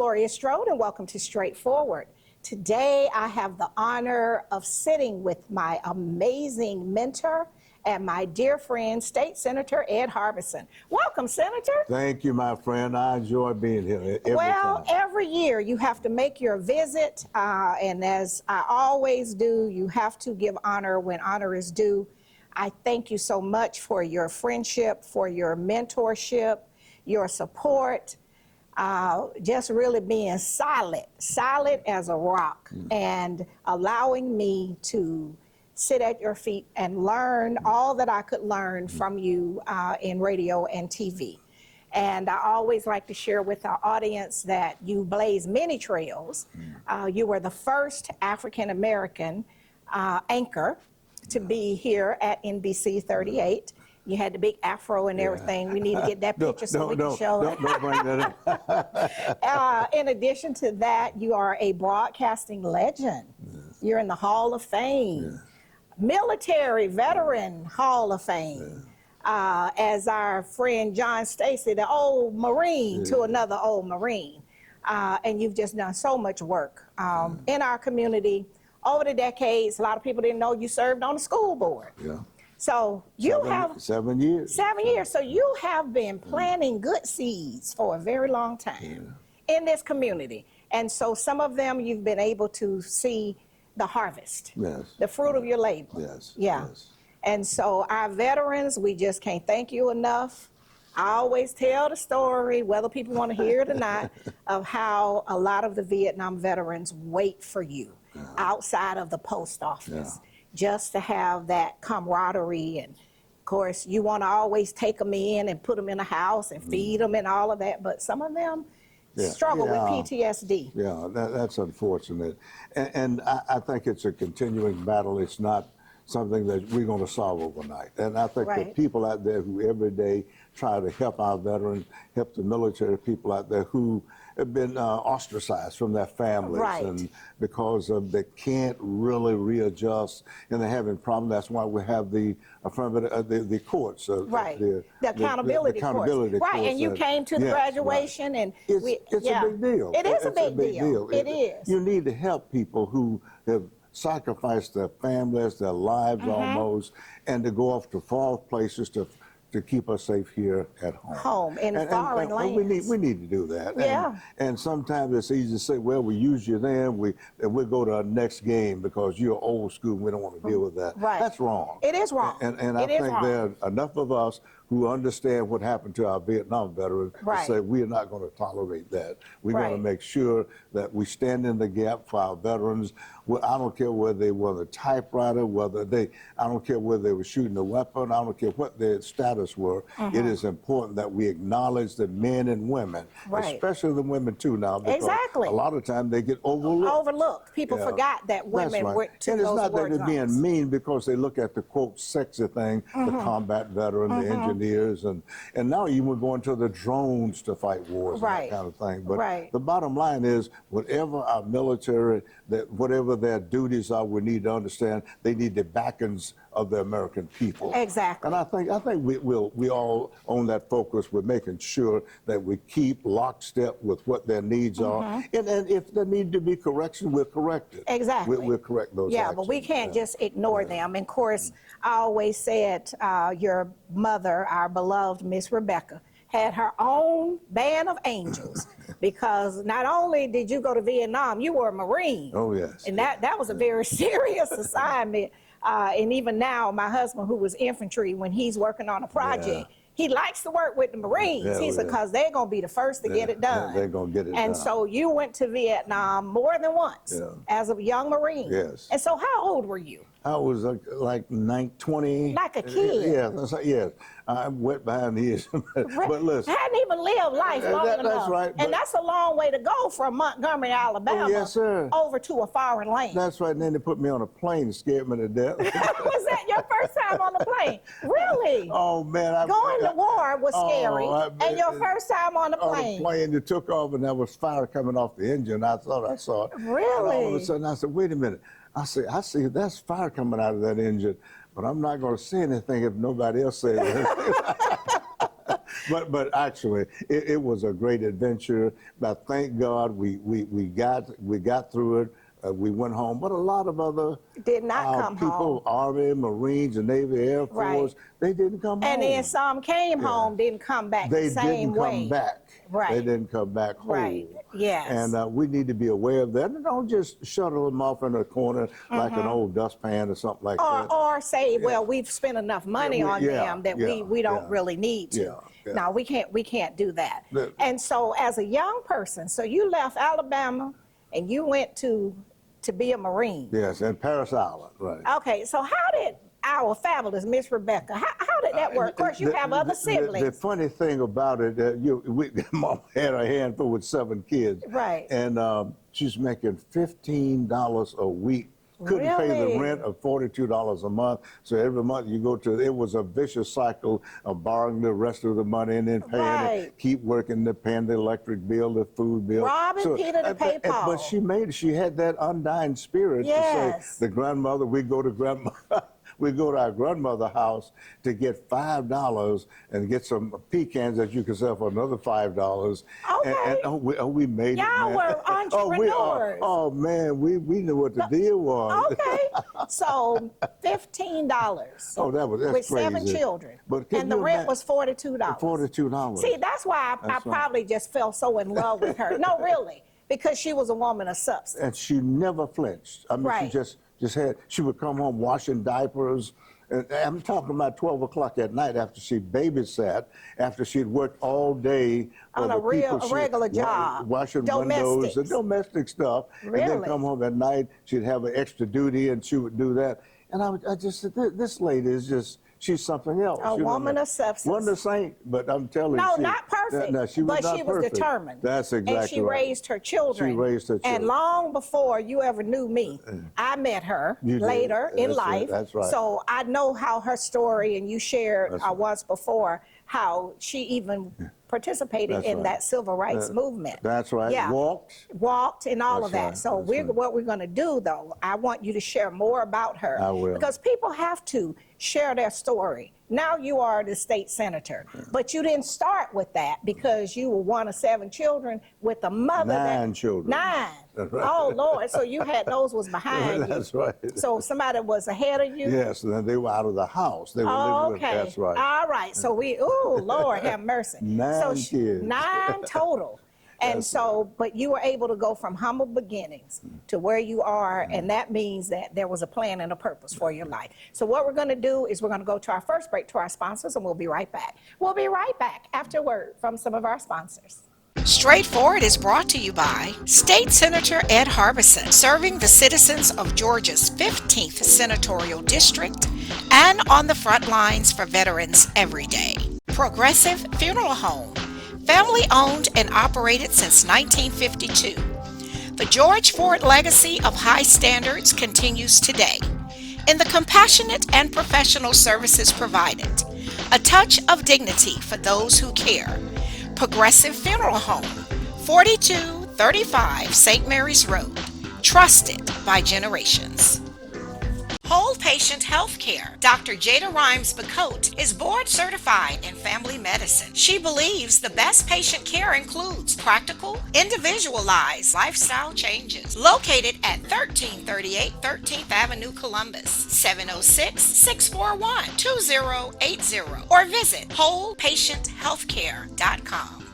Gloria Strode, and welcome to Straightforward. Today, I have the honor of sitting with my amazing mentor and my dear friend, State Senator Ed Harbison. Welcome, Senator. Thank you, my friend. I enjoy being here every time. Every year you have to make your visit, and as I always do, you have to give honor when honor is due. I thank you so much for your friendship, for your mentorship, your support, just really being solid as a rock, and allowing me to sit at your feet and learn all that I could learn from you in radio and TV. And I always like to share with our audience that you blaze many trails. You were the first African-American anchor to be here at NBC 38. You had the big afro and everything. We need to get that picture so we can show it. Don't bring that up. In addition to that, you are a broadcasting legend. Yes. You're in the Hall of Fame. Yes. Military Veteran Hall of Fame. As our friend John Stacy, the old Marine to another old Marine. And you've just done so much work in our community. Over the decades, a lot of people didn't know you served on the school board. Yeah. So you have 7 years. 7 years. So you have been planting good seeds for a very long time in this community. And so some of them you've been able to see the harvest, the fruit of your labor. Yes. Yeah. Yes. And so our veterans, we just can't thank you enough. I always tell the story, whether people want to hear it or not, of how a lot of the Vietnam veterans wait for you outside of the post office just to have that camaraderie. And of course, you want to always take them in and put them in a house and feed them and all of that. But some of them struggle with PTSD. Yeah, that's unfortunate. And I think it's a continuing battle. It's not something that we're going to solve overnight. And I think the people out there who every day try to help our veterans, help the military people out there who have been ostracized from their families, and because they can't really readjust and they're having problems. That's why we have the affirmative, the courts, the accountability courts. Right, and you came to the graduation, and it's a big deal. It is a big deal. It is. You need to help people who have sacrificed their families, their lives almost, and to go off to far places to keep us safe here at home. In foreign lands. We need to do that. And sometimes it's easy to say, well, we use you then, we'll go to our next game because you're old school and we don't want to deal with that. That's wrong. It is wrong. And I think there are enough of us who understand what happened to our Vietnam veterans to say we are not going to tolerate that. We're going to make sure that we stand in the gap for our veterans. I don't care whether they were the typewriter, I don't care whether they were shooting a weapon, I don't care what their status were. It is important that we acknowledge the men and women, especially the women too now, because a lot of times they get overlooked. People forgot that women were and it's not that they're being mean because they look at the quote sexy thing, the combat veteran, the engineers, and now even we're going to the drones to fight wars and that kind of thing. But the bottom line is, whatever our military, whatever their duties are, we need to understand they need the backings of the American people. Exactly. And I think we all own that focus with making sure that we keep lockstep with what their needs are. And if there need to be correction, we'll correct it. Exactly. We'll correct those actions. But we can't just ignore them. And of course, I always said your mother, our beloved Miss Rebecca, had her own band of angels because not only did you go to Vietnam, you were a Marine. Oh, yes. And that was a very serious assignment. And even now, my husband, who was infantry, when he's working on a project, he likes to work with the Marines. He said, because they're going to be the first to get it done. They're going to get it done. And so you went to Vietnam more than once as a young Marine. Yes. And so how old were you? I was like 20. Like a kid. Yeah, I went behind the ears. But listen. I hadn't even lived life long enough. That's right. And that's a long way to go from Montgomery, Alabama, over to a foreign land. That's right. And then they put me on a plane and scared me to death. Was that your first time on the plane? Really? Oh, man. Going to war was scary. And your first time on the plane? On the plane, it took off and there was fire coming off the engine. I thought I saw it. Really? And all of a sudden I said, wait a minute. I see that's fire coming out of that engine, but I'm not going to say anything if nobody else says anything. But actually, it was a great adventure. But thank God we got through it. We went home, but a lot of other did not come people, home. Army, Marines, and Navy, Air Force, they didn't come home. And then some came home, didn't come back the same way. They didn't come back. Right. They didn't come back whole. Right. Yes. And we need to be aware of that. And don't just shuttle them off in a corner like an old dustpan or something like that. Or say, well, we've spent enough money on them that we don't really need to. No, we can't do that. And so as a young person, so you left Alabama and you went to be a Marine. Yes, and Paris Island, right. Okay, so how did our fabulous Miss Rebecca, how did that work? Of course, you have other siblings. The funny thing about it, Mom had a handful with 7 kids. Right. And she's making $15 a week. Couldn't pay the rent of $42 a month. So every month you go to, it was a vicious cycle of borrowing the rest of the money and then paying it, keep working, paying the electric bill, the food bill. Robbing Peter to pay Paul. But she had that undying spirit to say, the grandmother, we go to our grandmother's house to get $5 and get some pecans that you can sell for another $5. Okay. And we made it, man. Y'all were entrepreneurs. Oh, man, we knew what the deal was. Okay. So $15. Oh, that's with crazy. 7 children. And the rent was $42. $42. See, that's why I probably just fell so in love with her. No, really, because she was a woman of substance. And she never flinched. I mean, she would come home washing diapers. And I'm talking about 12 o'clock at night after she babysat, after she'd worked all day on a regular job, washing windows and domestic stuff. Really? And then come home at night, she'd have an extra duty and she would do that. And I just said, this lady is just, she's something else. A woman of substance. Wasn't a saint, but I'm telling you. No, not perfect. No, she was but she was determined. That's exactly right. And she raised her children. She raised her children. And long before you ever knew me, I met her later in life. That's right. So I know how her story, and you shared once before, how she even participated in that civil rights movement. That's right. Yeah. Walked and all of that. Right. So what we're going to do, though, I want you to share more about her. I will. Because people have to share their story. Now you are the state senator, but you didn't start with that because you were one of 7 children with a mother. 9 children. 9. That's right. Oh, Lord. So you had those was behind you. That's right. So somebody was ahead of you? Yes, and then they were out of the house. They were living with, that's right. All right. So Lord have mercy. 9 kids. 9 total. And so, but you were able to go from humble beginnings to where you are, and that means that there was a plan and a purpose for your life. So what we're going to do is we're going to go to our first break to our sponsors, and we'll be right back. We'll be right back after word from some of our sponsors. Straightforward is brought to you by State Senator Ed Harbison, serving the citizens of Georgia's 15th Senatorial District and on the front lines for veterans every day. Progressive Funeral Home, family owned and operated since 1952. The George Ford legacy of high standards continues today in the compassionate and professional services provided. A touch of dignity for those who care. Progressive Funeral Home, 4235 St. Mary's Road, trusted by generations. Whole Patient Healthcare. Dr. Jada Rimes-Bacote is board certified in family medicine. She believes the best patient care includes practical, individualized lifestyle changes. Located at 1338 13th Avenue, Columbus, 706-641-2080, or visit wholepatienthealthcare.com.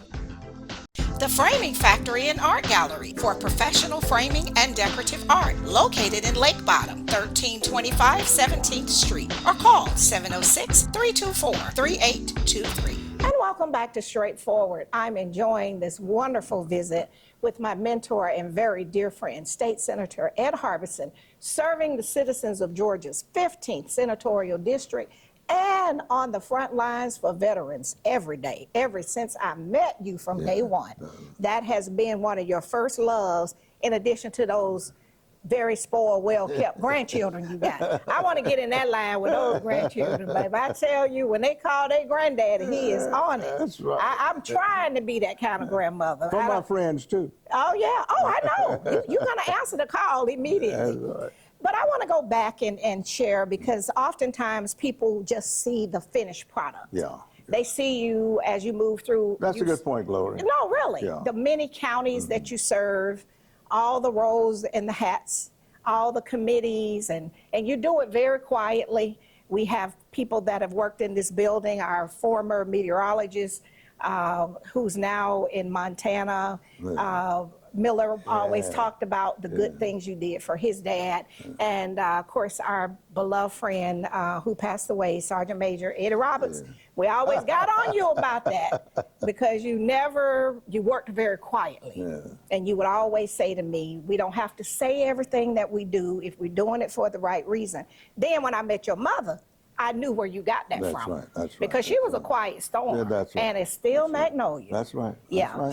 The Framing Factory and Art Gallery for professional framing and decorative art, located in Lake Bottom, 1325 17th Street, or call 706-324-3823. And welcome back to Straightforward. I'm enjoying this wonderful visit with my mentor and very dear friend, State Senator Ed Harbison, serving the citizens of Georgia's 15th Senatorial District and on the front lines for veterans every day, ever since I met you from day one. That has been one of your first loves, in addition to those very spoiled, well-kept grandchildren you got. I want to get in that line with those grandchildren, baby. I tell you, when they call their granddaddy, he is on it. That's right. I'm trying to be that kind of grandmother. For my friends, too. Oh, yeah. Oh, I know. You're going to answer the call immediately. That's right. But I want to go back and share, because oftentimes people just see the finished product. Yeah. They see you as you move through. That's a good point, Gloria. No, really. Yeah. The many counties that you serve, all the roles and the hats, all the committees, and you do it very quietly. We have people that have worked in this building, our former meteorologist, who's now in Montana. Miller always talked about the good things you did for his dad. And of course, our beloved friend who passed away, Sergeant Major Eddie Roberts. We always got on you about that because you worked very quietly. And you would always say to me, we don't have to say everything that we do if we're doing it for the right reason. Then when I met your mother, I knew where you got that from. That's right. Because she was a quiet storm. Yeah, that's right. And it's still Magnolia. That's right.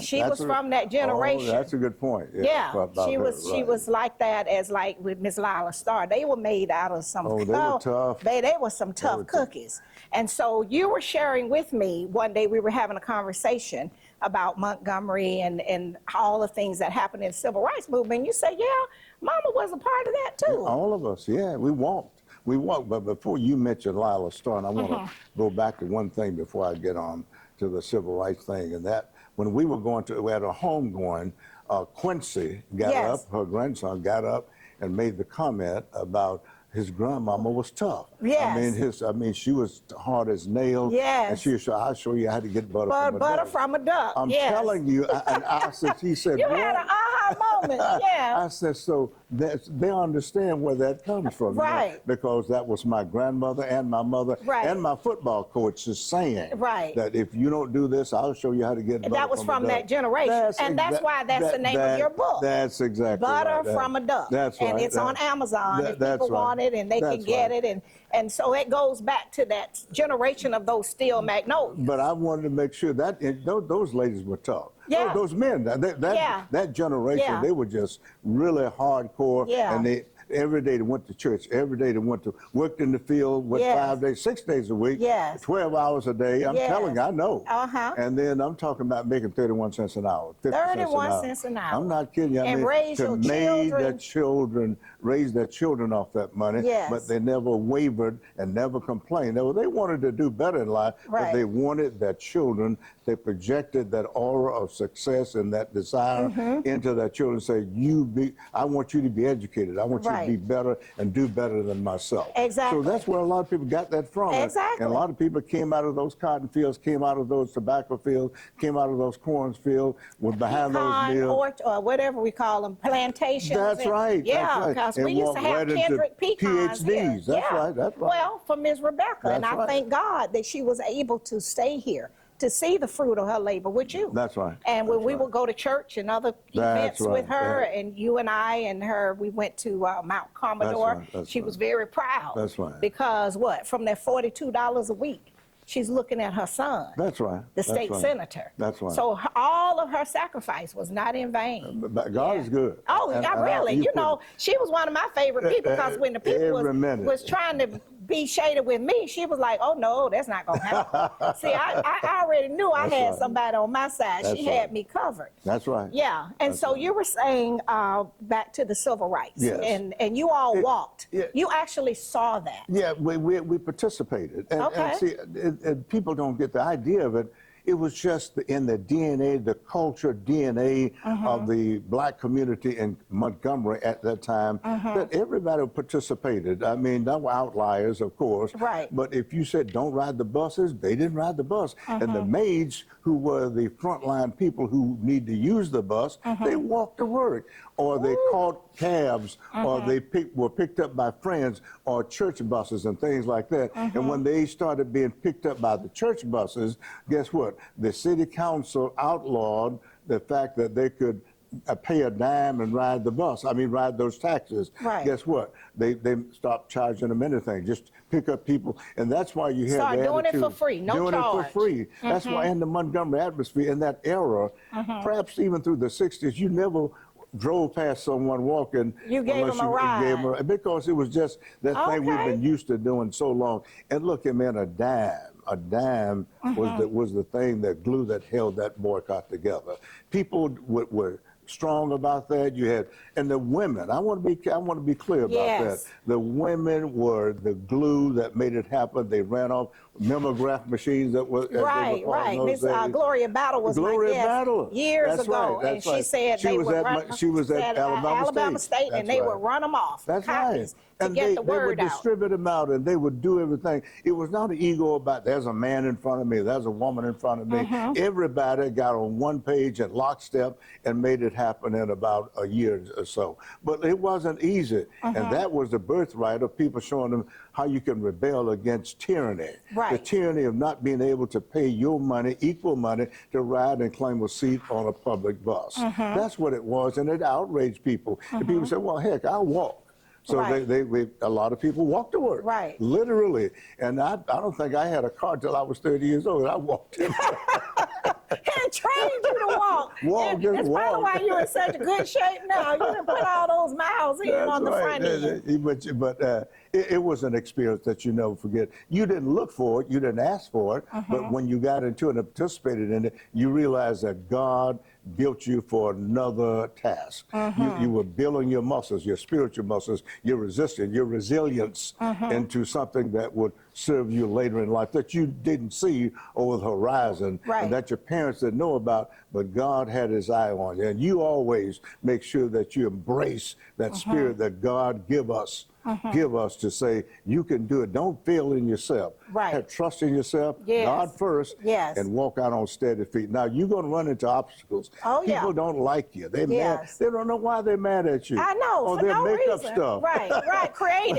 She was from that generation. Oh, that's a good point. She was like that as like with Miss Lila Starr. They were made out of some they were tough. They were some tough cookies. And so you were sharing with me one day, we were having a conversation about Montgomery and all the things that happened in the civil rights movement. You said, yeah, Mama was a part of that too. All of us, we walked. We walked, but before you mentioned Lila Starr, and I want to go back to one thing before I get on to the civil rights thing, and that when we had a home going, Quincy got up, her grandson got up and made the comment about his grandmama was tough. I mean, she was hard as nails. And she said, I'll show you how to get butter from a duck. I'm telling you, and I said, he said, you had an aha moment. I said, so they understand where that comes from. Right. Because that was my grandmother and my mother and my football coach is saying that if you don't do this, I'll show you how to get butter that was from that generation. That's why that's the name of your book. That's exactly Butter from a Duck. That's right. And it's on Amazon if people want it and they can get it. And so it goes back to that generation of those steel magnolias. But I wanted to make sure that those ladies were tough. Those men, that generation, they were just really hardcore. And every day they went to church. Every day they worked in the field with 5 days, 6 days a week, 12 hours a day. I'm telling you, I know. And then I'm talking about making 31 cents an hour, 31 cents an hour. I'm not kidding you. I mean, raise their children off that money, but they never wavered and never complained. They wanted to do better in life, but they wanted their children. They projected that aura of success and that desire into their children. Say, I want you to be educated. I want you to be better and do better than myself. Exactly. So that's where a lot of people got that from. Exactly. And a lot of people came out of those cotton fields, came out of those tobacco fields, came out of those corn fields, were behind those mills. Or whatever we call them, plantations. That's right. Yeah, because we used to have Kendrick pecans here. That's right. Well, for Ms. Rebecca, and I thank God that she was able to stay here to see the fruit of her labor with you. That's right. And when we would go to church and other events with her, and you and I and her, we went to Mount Commodore. She was very proud. That's right. Because from that $42 a week, she's looking at her son. That's right. The state senator. That's right. So all of her sacrifice was not in vain. But God is good. Oh, really. You know, she was one of my favorite people because when the people was trying to be shaded with me, she was like, oh, no, that's not going to happen. See, I already knew I had somebody on my side. She had me covered. That's right. Yeah. And so you were saying back to the civil rights. Yes. And you all walked. You actually saw that. Yeah, we participated. And see, people don't get the idea of it. It was just in the DNA, the culture DNA of the black community in Montgomery at that time that everybody participated. I mean, there were outliers, of course. Right. But if you said don't ride the buses, they didn't ride the bus. And the maids, who were the frontline people who need to use the bus, they walked to work. Or they caught cabs, or they were picked up by friends, or church buses and things like that. And when they started being picked up by the church buses, guess what? The city council outlawed the fact that they could pay a dime and ride the bus. I mean, ride those taxis. Right. Guess what? They stopped charging them anything. Just pick up people, and that's why you have the doing attitude, it for free, no doing charge. it for free. That's why in the Montgomery atmosphere in that era, perhaps even through the '60s, you never drove past someone walking. You gave them a ride. Because it was just that thing we've been used to doing so long. And look, man, a dime was the thing that held that boycott together. People were strong about that. You had, and the women. I want to be clear about Yes. that. The women were the glue that made it happen. They ran off mimeograph machines that were Right, right. Miss Gloria Battle was Gloria my guest Battle. years That's ago, right. That's and she right. said She was at Alabama State. and they would run them off. That's copies right. to get the they would word out. distribute them out, and they would do everything. It was not an ego about there's a man in front of me, there's a woman in front of me. Everybody got on one page at lockstep and made it happen in about a year or so. But it wasn't easy, and that was the birthright of people showing them how you can rebel against tyranny. Right. The tyranny of not being able to pay your money, equal money, to ride and claim a seat on a public bus. That's what it was, and it outraged people. And people said, well, heck, I'll walk. So Right. a lot of people walked to work. Right. Literally. And I don't think I had a car till I was 30 years old. I walked in. And trained you to walk. Walk, just That's walk. probably why you're in such good shape now. You done put all those miles in on the front end. But it was an experience that you never forget. You didn't look for it, you didn't ask for it, but when you got into it and participated in it, you realized that God built you for another task. You were building your muscles, your spiritual muscles, your resistance, your resilience into something that would serve you later in life that you didn't see over the horizon, and that your parents didn't know about, but God had his eye on you. And you always make sure that you embrace that spirit that God give us to say, you can do it. Don't fail in yourself. Right. Have trust in yourself, Yes. God first, Yes. and walk out on steady feet. Now, you're going to run into obstacles. Oh, yeah. People don't like you. They're mad. Yes. They don't know why they're mad at you. I know, Or for they'll no make up reason. stuff. Right. Create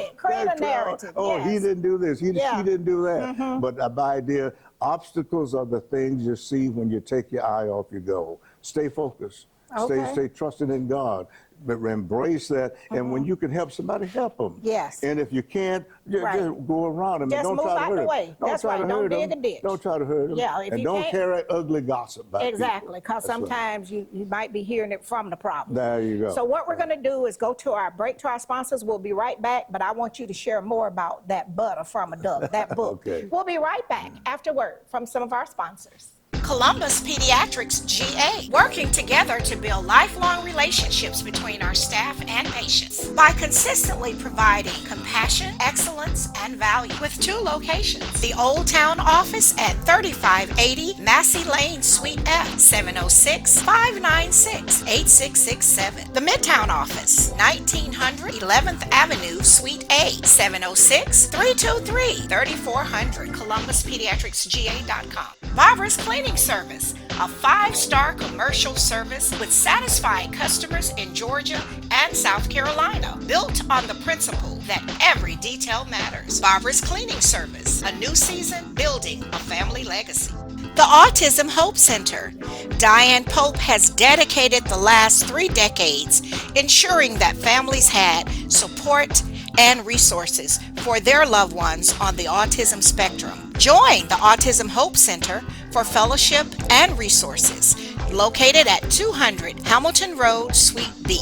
a narrative. Oh, yes. he didn't do this. She didn't do that. Mm-hmm. But my idea, obstacles are the things you see when you take your eye off your goal. Stay focused. Okay. Stay trusting in God. But embrace that. And when you can help somebody, help them. Yes. And if you can't, just go around them. Just and don't move try to out hurt the them. way. That's try right. to Don't hurt dig them. a ditch. Don't try to hurt them. Yeah, if and you don't can't- carry ugly gossip about Exactly, people. because That's right. sometimes you might be hearing it from the problem. There you go. So what we're going to do is go to our break to our sponsors. We'll be right back, but I want you to share more about that butter from a duck, that book. Okay. We'll be right back after word from some of our sponsors. Columbus Pediatrics GA, working together to build lifelong relationships between our staff and patients by consistently providing compassion, excellence, and value with 2 locations. The Old Town office at 3580 Massey Lane, Suite F, 706-596-8667. The Midtown office, 1900 11th Avenue, Suite A, 706-323-3400, ColumbusPediatricsGA.com. Barbara's Cleaning Service, a 5-star commercial service with satisfied customers in Georgia and South Carolina, built on the principle that every detail matters. Barbara's Cleaning Service, a new season building a family legacy. The Autism Hope Center. Diane Pope has dedicated the last 3 decades ensuring that families had support and resources for their loved ones on the autism spectrum. Join the Autism Hope Center for fellowship and resources, located at 200 Hamilton Road, Suite B,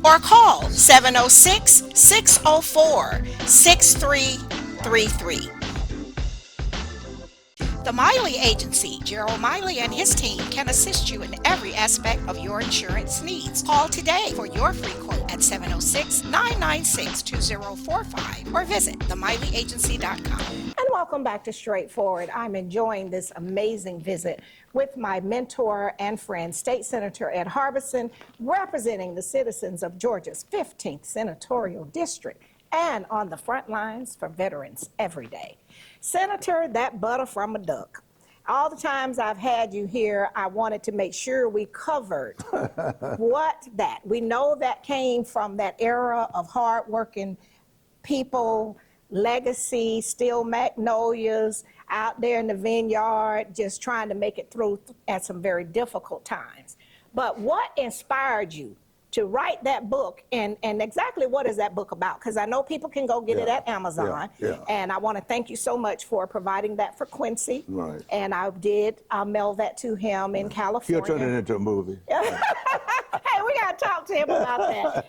or call 706-604-6333. The Miley Agency, Gerald Miley and his team can assist you in every aspect of your insurance needs. Call today for your free quote at 706-996-2045 or visit themiley.agency.com. And welcome back to Straightforward. I'm enjoying this amazing visit with my mentor and friend, State Senator Ed Harbison, representing the citizens of Georgia's 15th Senatorial District and on the front lines for veterans every day. Senator, that butter from a duck. All the times I've had you here, I wanted to make sure we covered we know that came from that era of hardworking people, legacy, steel magnolias, out there in the vineyard, just trying to make it through at some very difficult times. But what inspired you to write that book, and exactly what is that book about? Because I know people can go get it at Amazon, and I want to thank you so much for providing that for Quincy. Right. And I'll mail that to him in California. He'll turn it into a movie. Hey, we got to talk to him about that.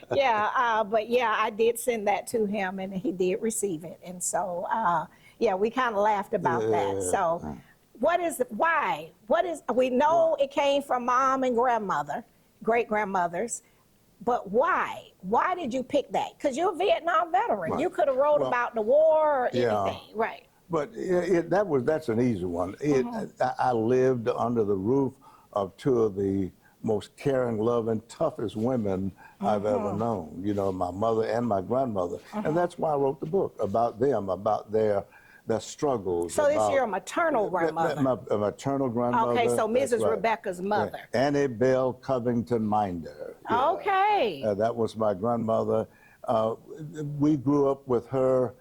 But I did send that to him, and he did receive it. And so, we kind of laughed about that. So, we know it came from mom and grandmother. great-grandmothers. But why? Why did you pick that? Because you're a Vietnam veteran. Right. You could have wrote about the war or anything. Right. But that's an easy one. I lived under the roof of two of the most caring, loving, toughest women I've ever known. You know, my mother and my grandmother. And that's why I wrote the book, about them, about their struggles. So this is your maternal grandmother? My maternal grandmother. Okay, so Mrs. Right. Rebecca's mother. Yeah. Annie Bell Covington Minder. Yeah. Okay. That was my grandmother. We grew up with her,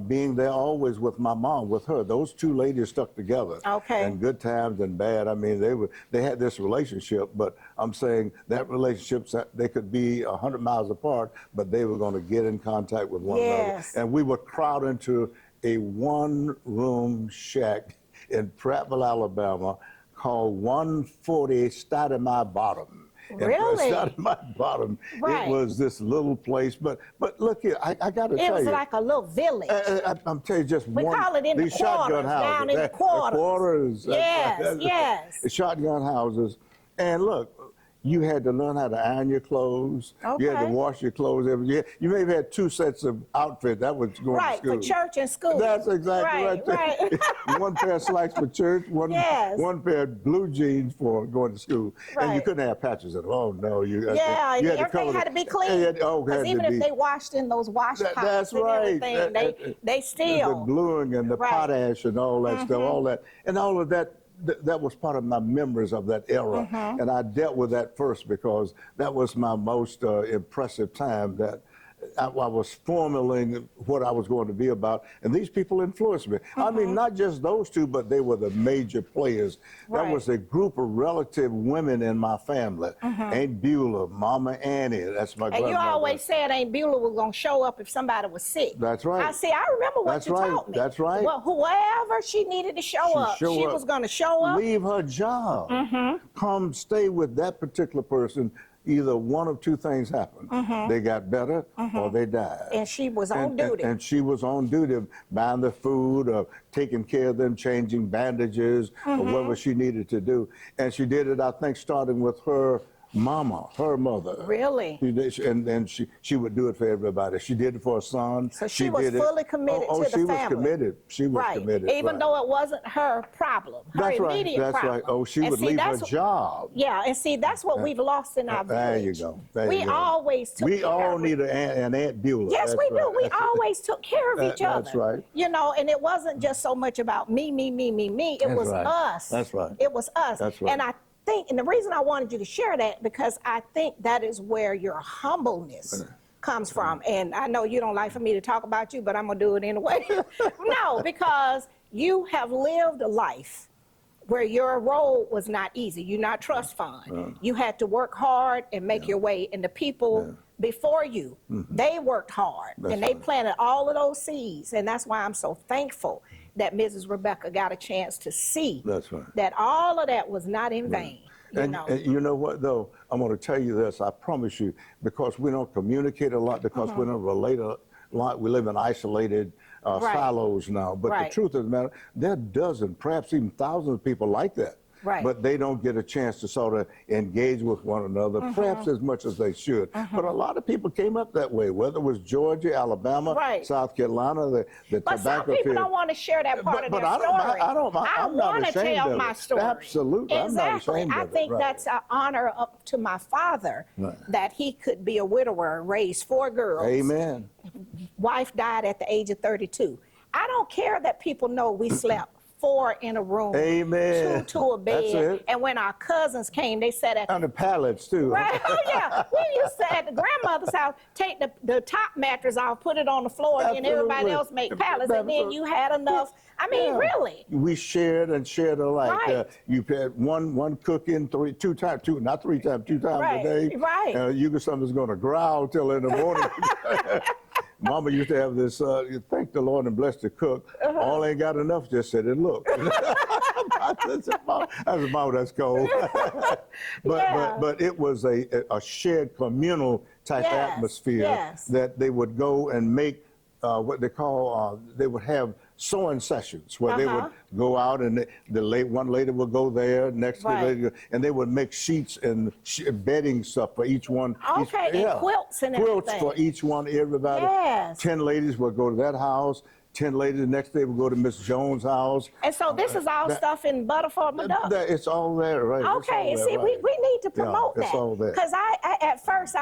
being there always with my mom, with her. Those two ladies stuck together. Okay. And good times and bad. I mean, they had this relationship, but I'm saying that relationship, they could be 100 miles apart, but they were going to get in contact with one another. And we would crowd into a one-room shack in Prattville, Alabama, called 140 Stoudemire Bottom. Really? Stoudemire Bottom. Right. It was this little place, but look here, I got to tell you. It was like a little village. I'm telling you, just we one. Call it in these the quarters, shotgun houses. down in the quarters. The quarters. Yes, yes. Shotgun houses, and look. You had to learn how to iron your clothes. Okay. You had to wash your clothes every year. You may have had 2 sets of outfit. That was going to school. Right, for church and school. That's exactly right. One pair of slacks for church, one pair of blue jeans for going to school. And you couldn't have patches in them. Oh, no. You everything had to be clean. Because even if they washed in those wash pots that's and right. everything, they still. The gluing and the potash and all that stuff, all that. And all of that. That was part of my memories of that era. And I dealt with that first because that was my most impressive time, that I was formulating what I was going to be about, and these people influenced me. I mean, not just those two, but they were the major players. That was a group of relative women in my family. Aunt Beulah, Mama Annie, that's my grandmother. And you always said Aunt Beulah was going to show up if somebody was sick. That's right. I remember what you taught me. That's right. Well, whoever she needed to show up, she was going to show up. Leave her job. Come stay with that particular person. Either one of two things happened. They got better or they died. And she was on duty. And she was on duty, buying the food, or taking care of them, changing bandages, or whatever she needed to do. And she did it, I think, starting with her mama, her mother. Really? And then she would do it for everybody. She did it for her son. So she was fully committed to the family. She was committed. She was committed. Even though it wasn't her problem, her immediate problem. That's right. Oh, she would leave her job. Yeah, and see, that's what we've lost in our village. There you go. We always took care of We all need an Aunt Beulah. Yes, we do. We always took care of each other. That's right. You know, and it wasn't just so much about me. It was us. That's right. It was us. That's right. And I think, and the reason I wanted you to share that, because I think that is where your humbleness comes from. And I know you don't like for me to talk about you, but I'm going to do it anyway. No, because you have lived a life where your road was not easy. You're not trust fund. You had to work hard and make your way. And the people before you, they worked hard. And they planted all of those seeds. And that's why I'm so thankful that Mrs. Rebecca got a chance to see that all of that was not in vain. And you know what, though? I'm going to tell you this, I promise you, because we don't communicate a lot, because we don't relate a lot, we live in isolated silos now. But the truth of the matter, there are dozens, perhaps even thousands of people like that. But they don't get a chance to sort of engage with one another, perhaps as much as they should. But a lot of people came up that way, whether it was Georgia, Alabama, South Carolina, the but tobacco some people field. don't want to share that part of their I story. I'm want not to ashamed tell of my it. story. Absolutely, Exactly. I'm not ashamed of it. I think that's an honor up to my father, that he could be a widower and raise 4 girls. Amen. Wife died at the age of 32. I don't care that people know we slept 4 in a room, 2 to a bed. That's it. And when our cousins came, they sat at the pallets too. Right. Oh yeah. We used to at the grandmother's house take the top mattress off, put it on the floor, and then everybody else make pallets, and then you had enough. I mean, really. We shared alike. You had one cooking 2 times a day. Right. You something's going to growl till in the morning. Mama used to have this, you thank the Lord and bless the cook. All ain't got enough, just sit and look. I said, Mama, that's cold. but it was a shared communal type atmosphere that they would go and make what they call, they would have sewing sessions where they would go out and one lady would go there, next lady, and they would make sheets and bedding stuff for each one. Okay, and quilts and quilts everything. for each one, everybody. Yes. 10 ladies would go to that house. 10 ladies the next day would go to Miss Jones' house. And so this is all stuff in Butterford Maduck. It's all there, right? Okay, there, see, right. we need to promote it's that. all there. Because at first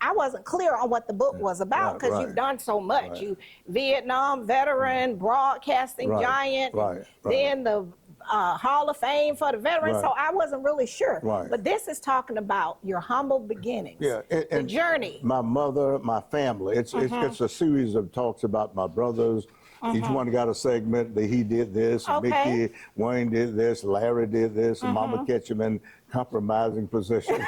I wasn't clear on what the book was about, because you've done so much. You Vietnam veteran, broadcasting giant, then the Hall of Fame for the veterans. So I wasn't really sure. But this is talking about your humble beginnings, the journey. My mother, my family. It's a series of talks about my brothers. Each one got a segment that he did this, Mickey, Wayne did this, Larry did this, and Mama catch him in compromising position.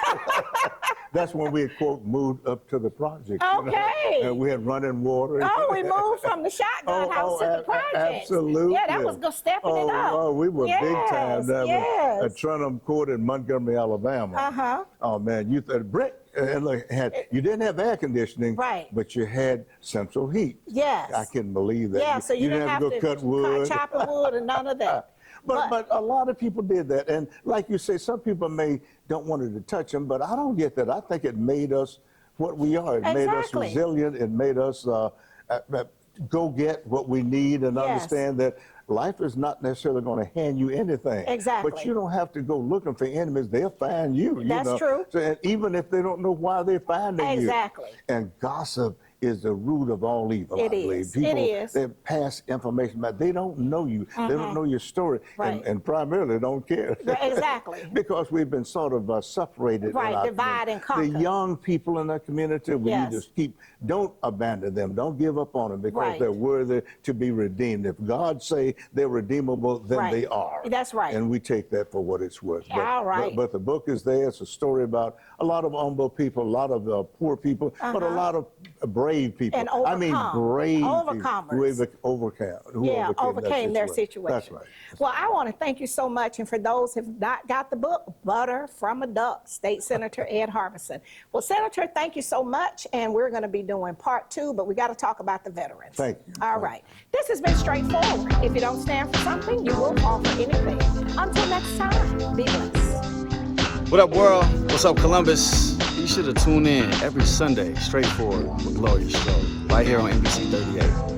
That's when we had, quote, moved up to the project. Okay. And we had running water. Oh, we moved from the shotgun house to the project. Absolutely. Yeah, that was stepping it up. Oh, we were big time down yes. at Trenum Court in Montgomery, Alabama. Oh, man, you thought brick. And look, you didn't have air conditioning, but you had central heat. Yes. I couldn't believe that. Yeah, so you didn't have to go cut wood. Chopping wood and none of that. But a lot of people did that. And like you say, some people don't want to touch them, but I don't get that. I think it made us what we are. It made us resilient. It made us go get what we need and understand that life is not necessarily going to hand you anything. Exactly. But you don't have to go looking for enemies. They'll find you. That's true. So, and even if they don't know why they're finding you. Exactly. And gossip is the root of all evil, I believe. People, they pass information, but they don't know you. They don't know your story, and primarily don't care. Exactly. Because we've been sort of separated. Divide and conquer. The young people in our community, we need to don't abandon them. Don't give up on them, because they're worthy to be redeemed. If God say they're redeemable, then they are. That's right. And we take that for what it's worth. But the book is there. It's a story about a lot of humble people, a lot of poor people, but a lot of brave people. And I mean, brave overcomers. people who overcame their situation. That's right. Well, I want to thank you so much. And for those who have not got the book, Butter from a Duck, State Senator Ed Harbison. Well, Senator, thank you so much. And we're going to be doing part 2, but we got to talk about the veterans. Thank you. All right. This has been straightforward. If you don't stand for something, you will fall for anything. Until next time, be blessed. What up, world? What's up, Columbus? Be sure to tune in every Sunday, Straightforward with Gloria Strode, right here on NBC 38.